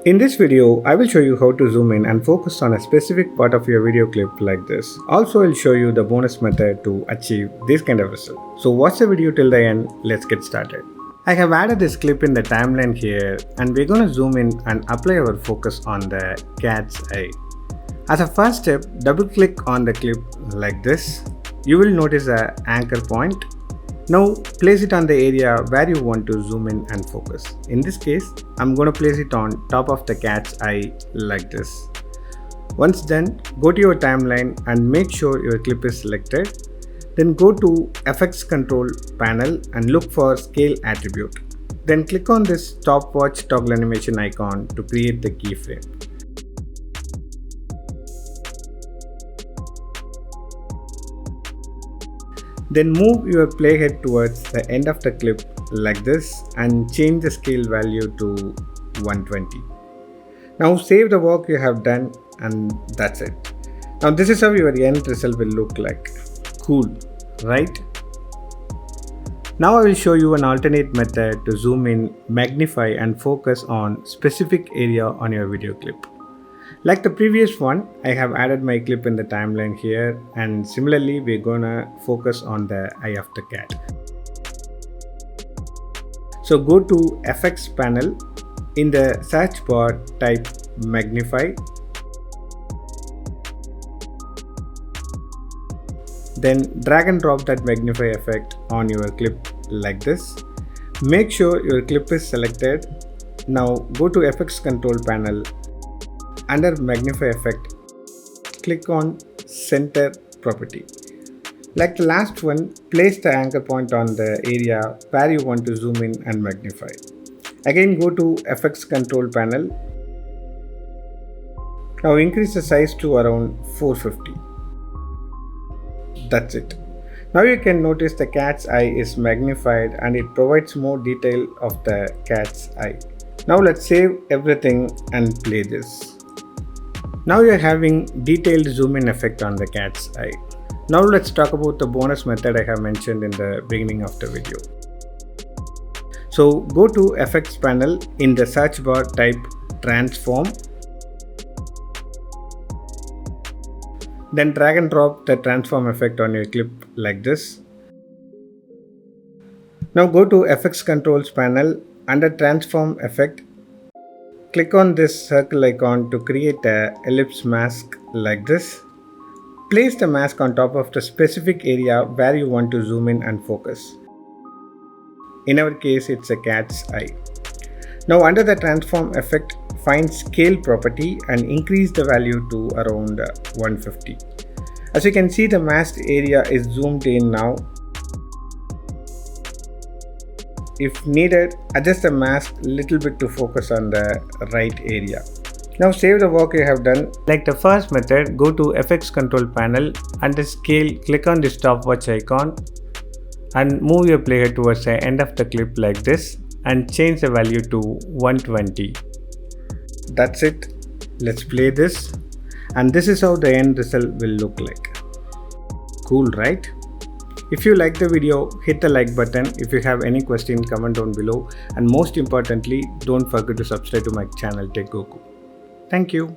In this video, I will show you how to zoom in and focus on a specific part of your video clip like this. Also, I'll show you the bonus method to achieve this kind of result. So watch the video till the end. Let's get started. I have added this clip in the timeline here, and we're going to zoom in and apply our focus on the cat's eye. As a first step, double click on the clip like this. You will notice an anchor point. Now place it on the area where you want to zoom in and focus. In this case, I'm going to place it on top of the cat's eye like this. Once done, go to your timeline and make sure your clip is selected. Then go to Effects Control panel and look for Scale attribute. Then click on this stopwatch toggle animation icon to create the keyframe. Then move your playhead towards the end of the clip like this and change the scale value to 120. Now save the work you have done, and that's it. Now this is how your end result will look like. Cool, right? Now I will show you an alternate method to zoom in, magnify and focus on specific area on your video clip. Like the previous one, I have added my clip in the timeline here, and similarly we're gonna focus on the eye of the cat. So go to Effects panel. In the search bar, type magnify. Then drag and drop that magnify effect on your clip like this. Make sure your clip is selected. Now go to Effects Control panel. Under magnify effect, click on center property. Like the last one, place the anchor point on the area where you want to zoom in and magnify. Again, go to Effects Control panel. Now increase the size to around 450. That's it. Now you can notice the cat's eye is magnified and it provides more detail of the cat's eye. Now let's save everything and play this. Now you are having detailed zoom in effect on the cat's eye. Now let's talk about the bonus method I have mentioned in the beginning of the video. So go to Effects panel. In the search bar, type transform. Then drag and drop the transform effect on your clip like this. Now go to Effects Controls panel. Under transform effect, click on this circle icon to create an ellipse mask like this. Place the mask on top of the specific area where you want to zoom in and focus. In our case, it's a cat's eye. Now under the transform effect, find scale property and increase the value to around 150. As you can see, the masked area is zoomed in now. If needed, adjust the mask a little bit to focus on the right area. Now save the work you have done. Like the first method, go to Effects Control panel. Under Scale, click on the stopwatch icon and move your playhead towards the end of the clip like this and change the value to 120. That's it. Let's play this, and this is how the end result will look like. Cool, right? If you like the video, hit the like button. If you have any question, comment down below. And most importantly, don't forget to subscribe to my channel Tech Goku. Thank you.